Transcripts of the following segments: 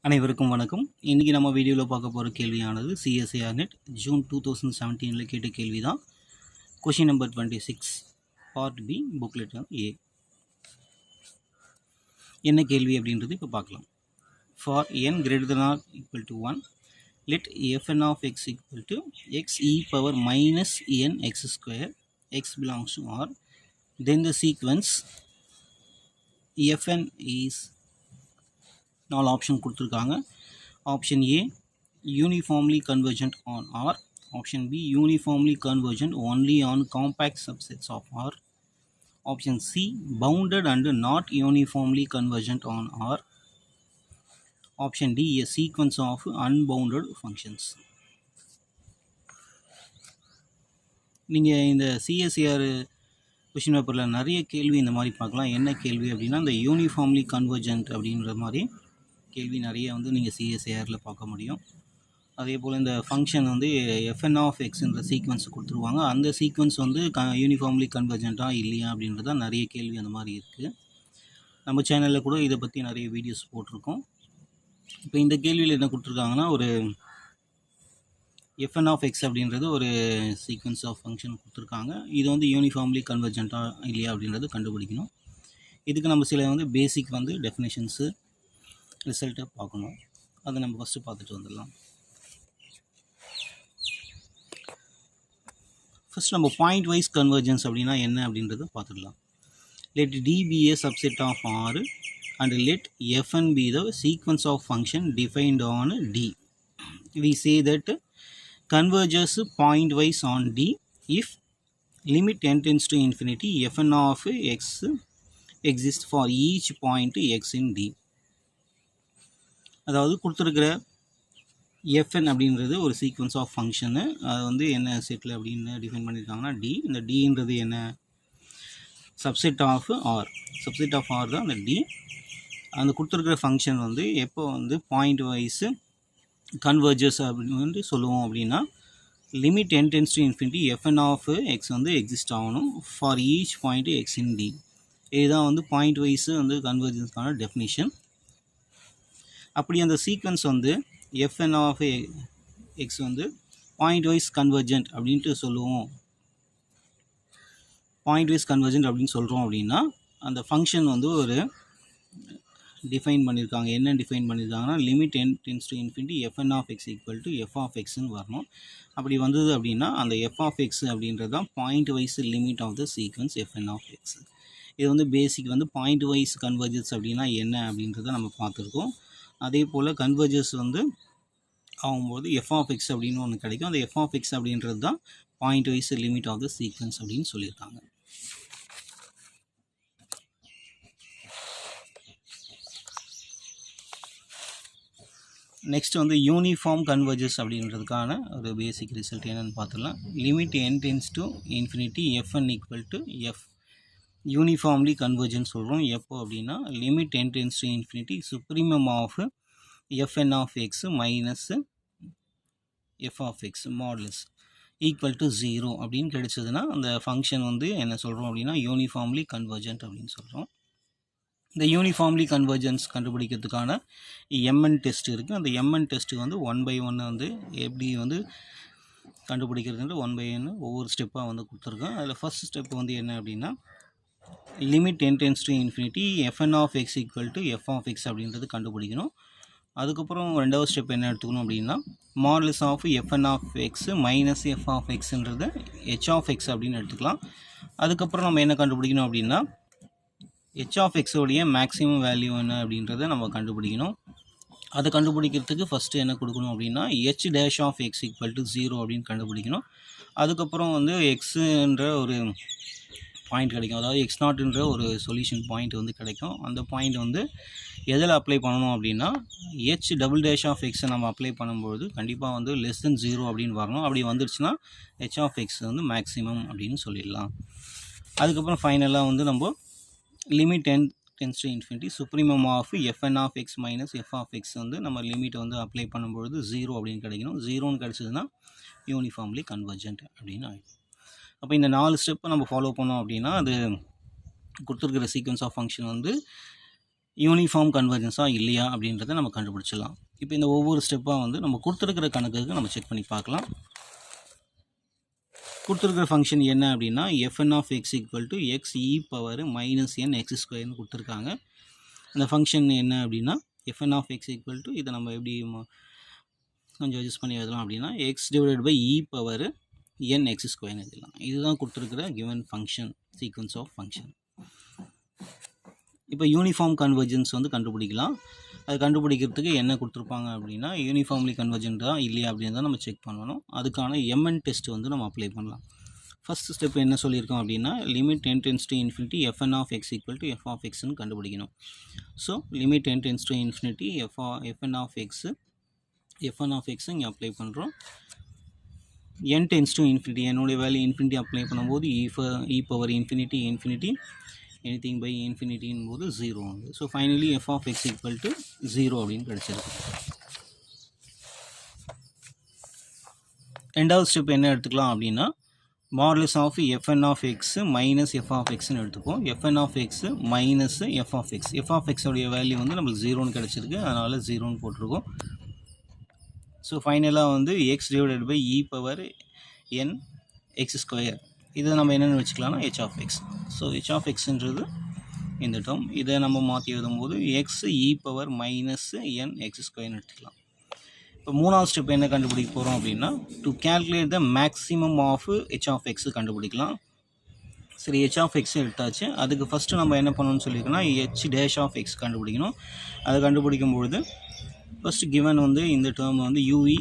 அனைவருக்கும் வணக்கம். இன்றைக்கி நம்ம வீடியோவில் பார்க்க போகிற கேள்வியானது சிஎஸ்ஐஆர் நெட் ஜூன் 2017 கேட்ட கேள்வி தான். Question number 26 part B booklet A. என்ன கேள்வி அப்படின்றது இப்போ பார்க்கலாம். For n greater than or equal to 1 let fn of x equal to x e power minus n x square x belongs to r, then the sequence fn is 4 option கொடுத்துருக்காங்க. Option A uniformly convergent on R, option B uniformly convergent only on compact subsets of R, option C bounded and not uniformly convergent on R, option D a sequence of unbounded functions. நீங்கள் இந்த CSCR question பேப்பரில் நிறைய கேள்வி இந்த மாதிரி பார்க்கலாம். என்ன கேள்வி அப்படின்னா இந்த யூனிஃபார்ம்லி கன்வர்ஜென்ட் அப்படின்ற மாதிரி கேள்வி நிறைய நீங்கள் சிஎஸ்ஏஆரில் பார்க்க முடியும். அதே போல் இந்த ஃபங்க்ஷன் எஃப்என் ஆஃப் எக்ஸ்ன்ற சீக்வன்ஸ் கொடுத்துருவாங்க. அந்த சீக்வன்ஸ் யூனிஃபார்ம்லி கன்வர்ஜென்ட்டாக இல்லையா அப்படின்றத நிறைய கேள்வி அந்த மாதிரி இருக்குது. நம்ம சேனலில் கூட இதை பற்றி நிறைய வீடியோஸ் போட்டிருக்கோம். இப்போ இந்த கேள்வியில் என்ன கொடுத்துருக்காங்கன்னா, ஒரு எஃப்என் ஆஃப் எக்ஸ் அப்படின்றது ஒரு சீக்வன்ஸ் ஆஃப் ஃபங்க்ஷன் கொடுத்துருக்காங்க. இது யூனிஃபார்ம்லி கன்வர்ஜென்ட்டாக இல்லையா அப்படின்றது கண்டுபிடிக்கணும். இதுக்கு நம்ம சில பேசிக் டெஃபினேஷன்ஸு ரிசல்ட்டை பார்க்கணும். அதை நம்ம ஃபஸ்ட்டு பார்த்துட்டு வந்துடலாம். ஃபஸ்ட் நம்ம பாயிண்ட் வைஸ் கன்வர்ஜென்ஸ் அப்படின்னா என்ன அப்படின்றத பார்த்துடலாம். Let D be a subset of R and let F N be the sequence of function defined on D. We say that converges point wise on D if limit n tends to infinity fn of x exists for each point x in D. அதாவது கொடுத்துருக்கிற fn அப்படின்றது ஒரு sequence of function. அது என்ன settle அப்படின்னு define பண்ணியிருக்காங்கன்னா D. இந்த டின்றது என்ன, subset of R. Subset of R தான் அந்த டி. அந்த கொடுத்துருக்கிற ஃபங்க்ஷன் எப்போ பாயிண்ட் வைஸு கன்வர்ஜஸ் அப்படின்னு சொல்லுவோம் அப்படின்னா limit n tends to infinity fn of x exist ஆகணும் for each point x in D. இதுதான் பாயிண்ட் வைஸு கன்வர்ஜன்ஸ்க்கான டெஃபினிஷன். அப்படி அந்த sequence fn of x point wise convergent அப்படின்ட்டு சொல்லுவோம். பாயிண்ட் வைஸ் கன்வர்ஜென்ட் அப்படின்னு சொல்கிறோம் அப்படின்னா அந்த ஃபங்க்ஷன் ஒரு டிஃபைன் பண்ணியிருக்காங்க. என்ன டிஃபைன் பண்ணியிருக்காங்கன்னா limit n tends to infinity fn of X equal to f of எக்ஸ்ன்னு வரணும். அப்படி வந்தது அப்படின்னா அந்த எஃப் ஆஃப் எக்ஸ் அப்படின்றது தான் pointwise limit of the sequence fn of X. இது பேசிக் பாயிண்ட் வைஸ் கன்வர்ஜன்ஸ் அப்படின்னா என்ன அப்படின்றத நம்ம பார்த்துருக்கோம். அதே போல் கன்வர்ஜஸ் ஆகும்போது எஃப் ஆஃப் எக்ஸ் அப்படின்னு ஒன்று கிடைக்கும். அந்த எஃப் ஆஃப் எக்ஸ் அப்படின்றது தான் pointwise limit of the sequence அப்படின்னு சொல்லியிருக்காங்க. நெக்ஸ்ட் யூனிஃபார்ம் கன்வர்ஜஸ் அப்படின்றதுக்கான ஒரு பேசிக் ரிசல்ட் என்னென்னு பார்த்துடலாம். லிமிட் n tends to infinity fn equal to F. Uniformly convergence சொல்கிறோம் எப்போ அப்படின்னா limit n tends to infinity supremum of fn of X minus F of X modulus equal to 0 அப்படின்னு கிடைச்சதுன்னா அந்த ஃபங்க்ஷன் என்ன சொல்கிறோம் அப்படின்னா யூனிஃபார்ம்லி கன்வர்ஜென்ட் அப்படின்னு சொல்கிறோம். இந்த யூனிஃபார்ம்லி கன்வர்ஜென்ஸ் கண்டுபிடிக்கிறதுக்கான எம்என் டெஸ்ட் இருக்குது. அந்த எம்என் டெஸ்ட்டு 1 by 1 எப்படி கண்டுபிடிக்கிறதுன்ட்டு 1 by 1 ஒவ்வொரு ஸ்டெப்பாக கொடுத்துருக்கோம். அதில் ஃபஸ்ட் ஸ்டெப் என்ன அப்படின்னா limit n tends to infinity fn of X equal to f of X அப்படின்றது கண்டுபிடிக்கணும். அதுக்கப்புறம் ரெண்டாவது ஸ்டெப் என்ன எடுத்துக்கணும் அப்படின்னா modulus of fn of X minus F of எக்ஸுன்றது ஹெச் ஆஃப் எக்ஸ் அப்படின்னு எடுத்துக்கலாம். அதுக்கப்புறம் நம்ம என்ன கண்டுபிடிக்கணும் அப்படின்னா ஹெச் ஆஃப் எக்ஸோடைய மேக்ஸிமம் வேல்யூ என்ன அப்படின்றத நம்ம கண்டுபிடிக்கணும். அதை கண்டுபிடிக்கிறதுக்கு ஃபஸ்ட்டு என்ன கொடுக்கணும் அப்படின்னா H dash of X equal to 0 அப்படின்னு கண்டுபிடிக்கணும். அதுக்கப்புறம் எக்ஸுன்ற ஒரு பாயிண்ட் கிடைக்கும். அதாவது எக்ஸ் நாட்ன்ற ஒரு சொல்யூஷன் பாயிண்ட் கிடைக்கும். அந்த பாயிண்ட் எதில் அப்ளை பண்ணணும் அப்படின்னா ஹெச் டபுள் டேஷ் ஆஃப் எக்ஸை நம்ம அப்ளை பண்ணும்போது கண்டிப்பாக லெஸ் தென் 0 அப்படின்னு வரணும். அப்படி வந்துடுச்சுன்னா ஹெச் ஆஃப் எக்ஸ் மேக்ஸிமம் அப்படின்னு சொல்லிடலாம். அதுக்கப்புறம் ஃபைனலாக நம்ம limit n tends to infinity supremum of fn of X minus F of X நம்ம லிமிட் அப்ளை பண்ணும்பொழுது 0 அப்படின்னு கிடைக்கணும். 0ன்னு கிடச்சதுன்னா யூனிஃபார்ம்லி கன்வர்ஜென்ட் அப்படின்னு ஆகிடும். அப்போ இந்த 4 ஸ்டெப்பை நம்ம ஃபாலோ பண்ணோம் அப்படின்னா அது கொடுத்துருக்கிற சீக்வன்ஸ் ஆஃப் ஃபங்க்ஷன் யூனிஃபார்ம் கன்வர்ஜென்ஸாக இல்லையா அப்படின்றத நம்ம கண்டுபிடிச்சிடலாம். இப்போ இந்த ஒவ்வொரு ஸ்டெப்பாக வந்து நம்ம கொடுத்துருக்கிற கணக்குக்கு நம்ம செக் பண்ணி பார்க்கலாம். கொடுத்துருக்கிற ஃபங்க்ஷன் என்ன அப்படின்னா fn of x equal to x e power minus n x ஸ்கொயர்னு கொடுத்துருக்காங்க. அந்த ஃபங்க்ஷன் என்ன அப்படின்னா fn of x equal to இதை நம்ம எப்படி கொஞ்சம் அட்ஜஸ்ட் பண்ணி எழுதலாம் அப்படின்னா x divided by e power n x ஸ்கொயர்னு எழுதலாம். இதுதான் கொடுத்துருக்கிற given function, sequence of function. இப்போ யூனிஃபார்ம் கன்வர்ஜென்ஸ் வந்து கண்டுபிடிக்கலாம். அது கண்டுபிடிக்கிறதுக்கு என்ன கொடுத்துருப்பாங்க அப்படின்னா யூனிஃபார்ம்லி கன்வர்ஜென்ட்டா இல்லையா அப்படின்னு தான் நம்ம செக் பண்ணணும். அதுக்கான mn டெஸ்ட் வந்து நம்ம அப்ளை பண்ணலாம். ஃபஸ்ட் ஸ்டெப் என்ன சொல்லியிருக்கோம் அப்படின்னா limit n tends to infinity fn of x equal to f of xன்னு கண்டுபிடிக்கணும். So limit n tends to infinity fn of x இங்கே அப்ளை பண்ணுறோம். n டென்ஸ் டு இன்ஃபினிட்டி, என்னுடைய வேல்யூ இன்ஃபினிட்டி அப்ளை பண்ணும்போது e power infinity anything by infinity போது 0 வந்து. So finally f of x equal to 0 அப்படின்னு கிடச்சிருக்கு. ரெண்டாவது ஸ்டெப் என்ன எடுத்துக்கலாம் அப்படின்னா modulus of fn of x minus f of xன்னு எடுத்துப்போம். fn of x minus f of x, f of x உடைய வேல்யூ வந்து நம்மளுக்கு 0ன்னு கிடச்சிருக்கு, அதனால் 0ன்னு போட்டிருக்கோம். ஸோ ஃபைனலாக வந்து x divided by e power n x square, இதை நம்ம என்னென்னு வச்சுக்கலாம்னா h of x. So h of xன்றது இந்த டேர்ம், இதை நம்ம மாற்றி எழுதும்போது x e power minus n x ஸ்கொயர்னு எடுத்துக்கலாம். இப்போ மூணாவது ஸ்டெப் என்ன கண்டுபிடிக்க போகிறோம் அப்படின்னா to calculate the maximum of h of x கண்டுபிடிக்கலாம். சரி, h of x எடுத்தாச்சு. அதுக்கு ஃபஸ்ட்டு நம்ம என்ன பண்ணணும்னு சொல்லியிருக்கோன்னா h டேஷ் ஆஃப் x கண்டுபிடிக்கணும். அதை கண்டுபிடிக்கும்பொழுது ஃபஸ்ட்டு கிவன் வந்து இந்த டேர்ம் வந்து யூஇ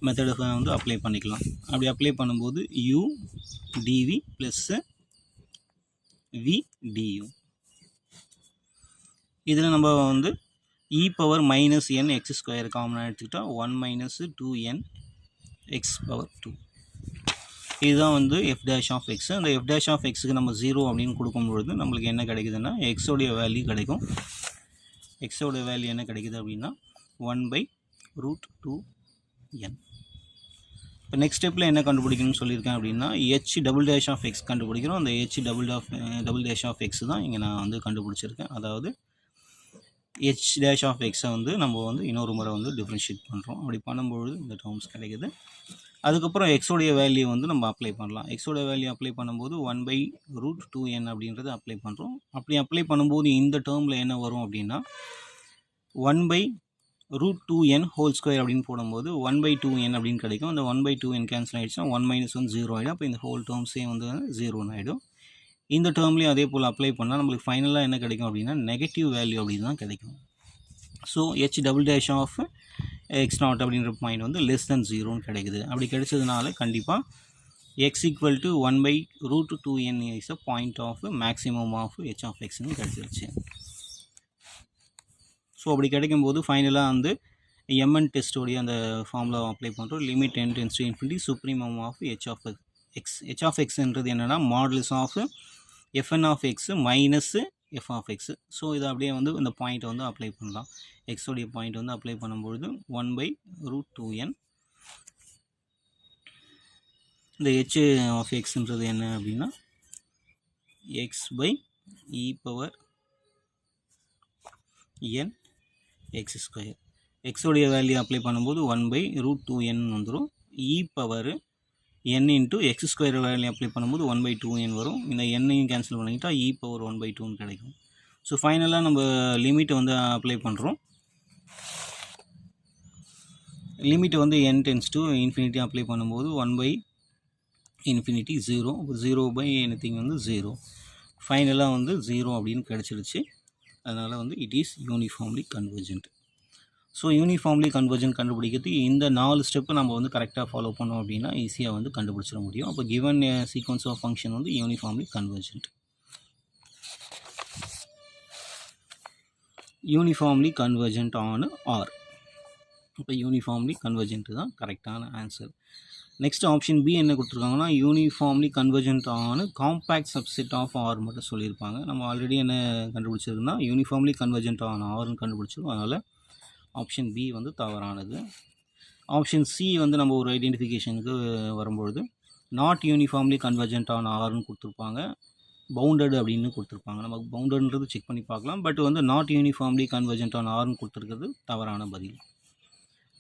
மெத்தடை வந்து அப்ளை பண்ணிக்கலாம். அப்படி அப்ளை பண்ணும்போது u dv plus v du, இதில் நம்ம வந்து e power minus n x square காமனாக எடுத்துக்கிட்டால் 1 மைனஸ் 2n எக்ஸ் பவர் 2. இதுதான் வந்து f டேஷ் ஆஃப் எக்ஸ். அந்த f டேஷ் ஆஃப் எக்ஸுக்கு நம்ம 0 அப்படின்னு கொடுக்கும்பொழுது நம்மளுக்கு என்ன கிடைக்குதுன்னா எக்ஸோடைய வேல்யூ கிடைக்கும். எக்ஸோடைய வேல்யூ என்ன கிடைக்குது அப்படின்னா 1/√2n. இப்போ நெக்ஸ்ட் ஸ்டெப்பில் என்ன கண்டுபிடிக்கணும்னு சொல்லியிருக்கேன் அப்படின்னா h double dash of X கண்டுபிடிக்கிறோம். அந்த h double dash of X தான் இங்கே நான் வந்து கண்டுபிடிச்சிருக்கேன். அதாவது h டேஷ் ஆஃப் எக்ஸை வந்து நம்ம வந்து இன்னொரு முறை வந்து டிஃப்ரென்ஷியேட் பண்ணுறோம். அப்படி பண்ணும்பொழுது இந்த டேர்ம்ஸ் கிடைக்குது. அதுக்கப்புறம் எக்ஸோடைய வேல்யூ வந்து நம்ம அப்ளை பண்ணலாம். எக்ஸோடைய வேல்யூ அப்ளை பண்ணும்போது 1/√2n அப்படின்றத அப்ளை பண்ணுறோம். அப்படி அப்ளை பண்ணும்போது இந்த டேர்மில் என்ன வரும் அப்படின்னா 1/√2n ஹோல் ஸ்கொயர் அப்படின்னு போடும்போது 1/2n அப்படின்னு கிடைக்கும். அந்த 1/2n கேன்சல் ஆகிடுச்சுன்னா 1 மைனஸ் 1 0 ஆகிடும். அப்போ இந்த ஹோல் டேர்ம்ஸே வந்து 0ன்னு ஆகிடும். இந்த டேர்ம்லேயும் அதே போல் அப்ளை பண்ணால் நம்மளுக்கு ஃபைனலாக என்ன கிடைக்கும் அப்படின்னா நெகட்டிவ் வேல்யூ அப்படின்னு தான் கிடைக்கும். So h double dash of x nought அப்படின்ற பாயிண்ட் வந்து லெஸ் தென் 0ன்னு கிடைக்குது. அப்படி கிடைச்சதுனால கண்டிப்பாக x equal to 1/√2n is a point of maximum of h of எக்ஸ்ன்னு கிடைச்சிருச்சு. ஸோ அப்படி கிடைக்கும்போது ஃபைனலாக வந்து mn டெஸ்ட்டோடைய அந்த ஃபார்முலா அப்ளை பண்ணுறோம். Limit n tends to infinity supremum of h of x. h of எக்ஸ்ன்றது என்னென்னா modulus of fn of X minus f of x. So இதை அப்படியே வந்து இந்த பாயிண்ட்டை வந்து அப்ளை பண்ணலாம். எக்ஸோடைய பாயிண்ட் வந்து அப்ளை பண்ணும்பொழுது 1/√2n. இந்த h ஆஃப் எக்ஸ்ன்றது என்ன அப்படின்னா x by e power n x square. எக்ஸோடைய வேல்யூ அப்ளை பண்ணும்போது 1/√2n வந்துடும். e power n into x square value apply பண்ணும்போது 1/2n வரும். இந்த எண்ணையும் கேன்சல் பண்ணிக்கிட்டால் e பவர் 1/2ன்னு கிடைக்கும். ஸோ ஃபைனலாக நம்ம லிமிட்டை வந்து அப்ளை பண்ணுறோம். லிமிட்டை வந்து n tends to infinity apply பண்ணும்போது 1/∞ 0, 0/anything வந்து 0. ஃபைனலாக வந்து 0 அப்படின்னு கிடச்சிருச்சு. அதனால் வந்து it is uniformly convergent. So uniformly convergent கண்டுபிடிக்கிறது இந்த 4 ஸ்டெப்பு நம்ம வந்து கரெக்டாக ஃபாலோ பண்ணோம் அப்படின்னா ஈஸியாக வந்து கண்டுபிடிச்சிட முடியும். அப்போ கிவன் சீக்வன்ஸ் ஆஃப் ஃபங்க்ஷன் வந்து uniformly convergent. Uniformly convergent on R. இப்போ யூனிஃபார்ம்லி கன்வர்ஜென்ட் தான் கரெக்டான ஆன்சர். நெக்ஸ்ட் ஆப்ஷன் பி என்ன கொடுத்துருக்காங்கன்னா uniformly convergent on compact subset of R மட்டும் சொல்லியிருப்பாங்க. நம்ம ஆல்ரெடி என்ன கண்டுபிடிச்சிருக்குன்னா யூனிஃபார்ம்லி கன்வர்ஜென்ட் ஆன் ஆர்னு கண்டுபிடிச்சிருக்கோம். அதனால் ஆப்ஷன் பி வந்து தவறானது. ஆப்ஷன் சி வந்து நம்ம ஒரு ஐடென்டிஃபிகேஷனுக்கு வரும்பொழுது நாட் யூனிஃபார்ம்லி கன்வர்ஜென்ட் ஆன் ஆர்னு கொடுத்துருப்பாங்க. பவுண்டட் அப்படின்னு கொடுத்துருப்பாங்க. நமக்கு பவுண்டட்ன்றது செக் பண்ணி பார்க்கலாம். பட் வந்து நாட் யூனிஃபார்ம்லி கன்வர்ஜென்ட் ஆன் ஆர்னு கொடுத்துருக்கிறது தவறான பதில்.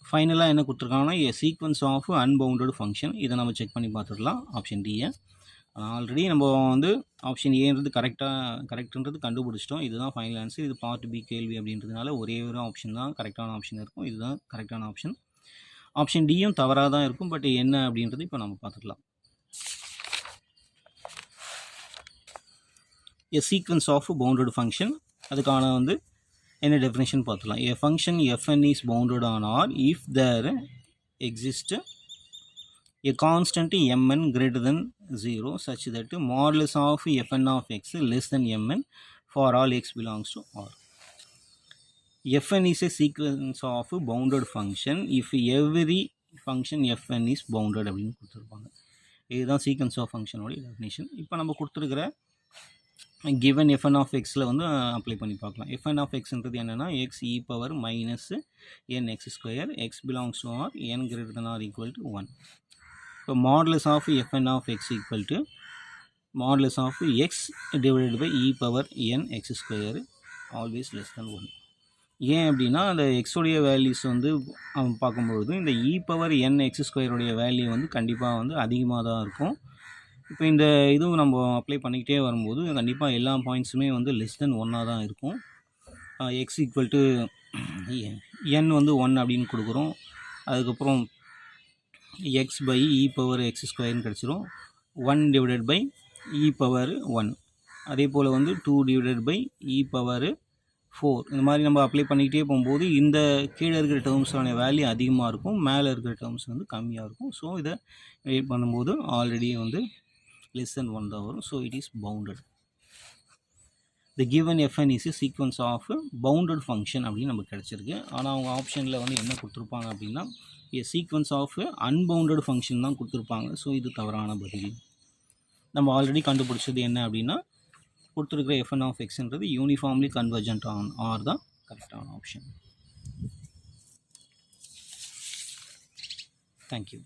ஃபைனலாக என்ன கொடுத்துருக்காங்கன்னா ஏ சீக்வன்ஸ் ஆஃப் அன்பவுண்டட் ஃபங்க்ஷன். இதை நம்ம செக் பண்ணி பார்த்துடலாம் ஆப்ஷன் டியை. ஆல்ரெடி நம்ம வந்து ஆப்ஷன் ஏன்றது கரெக்டுன்றது கண்டுபிடிச்சிட்டோம். இதுதான் ஃபைனல் ஆன்சர். இது பார்ட் பி கேள்வி அப்படின்றதுனால ஒரே ஒரு ஆப்ஷன் தான் கரெக்டான ஆப்ஷன் இருக்கும். இதுதான் கரெக்டான ஆப்ஷன். ஆப்ஷன் டியும் தவறாக தான் இருக்கும். பட் என்ன அப்படின்றது இப்போ நம்ம பார்த்துக்கலாம். a sequence of bounded function. அதுக்கான வந்து என்ன டெஃபினேஷன் பார்த்துக்கலாம். a function fn is bounded on R if there exists a constant mn greater than 0 such that modulus of fn of x less than mn for all x belongs to R. fn is a sequence of bounded function if every function fn is bounded அப்படின்னு கொடுத்துருப்பாங்க. இதுதான் sequence of ஃபங்க்ஷனோட definition. இப்போ நம்ம கொடுத்துருக்கிற given fn of xல வந்து apply பண்ணி பார்க்கலாம். fn of xன்றது என்னன்னா x e power minus n x square x belongs to R n greater than or equal to 1. இப்போ modulus of fn of x equal to modulus of x divided by e power n x square always less than 1. ஏன் அப்படின்னா அந்த எக்ஸோடைய values வந்து பார்க்கும்பொழுது இந்த e power n x square உடைய value வந்து கண்டிப்பாக வந்து அதிகமாக தான் இருக்கும். இப்போ இந்த இதுவும் நம்ம அப்ளை பண்ணிக்கிட்டே வரும்போது கண்டிப்பாக எல்லா பாயிண்ட்ஸுமே வந்து லெஸ் தென் 1ஆக தான் இருக்கும். எக்ஸ் ஈக்குவல் டு என் வந்து 1 அப்படின்னு கொடுக்குறோம். அதுக்கப்புறம் X by E power X ஸ்கொயர்னு கிடச்சிரும். 1 டிவைடட் பை இ பவர் 1. அதே போல் வந்து 2 டிவைடட் பை இ பவர் 4. இந்த மாதிரி நம்ம அப்ளை பண்ணிக்கிட்டே போகும்போது இந்த கீழே இருக்கிற டேர்ம்ஸான வேல்யூ அதிகமாக இருக்கும், மேலே இருக்கிற டேர்ம்ஸ் வந்து கம்மியாக இருக்கும். ஸோ இதை வெயிட் பண்ணும்போது ஆல்ரெடி வந்து less than 1 தான் வரும். So it is bounded. The given fn is a sequence of bounded function அப்படின்னு நமக்கு கிடச்சிருக்கு. ஆனால் அவங்க ஆப்ஷனில் வந்து என்ன கொடுத்துருப்பாங்க அப்படின்னா a sequence of unbounded function தான் கொடுத்துருப்பாங்க. ஸோ இது தவறான பதில். நம்ம ஆல்ரெடி கண்டுபிடிச்சது என்ன அப்படின்னா கொடுத்துருக்கிற fn of xன்றது யூனிஃபார்ம்லி கன்வர்ஜென்ட் ஆன் ஆர் தான் கரெக்டான ஆப்ஷன். தேங்க்யூ.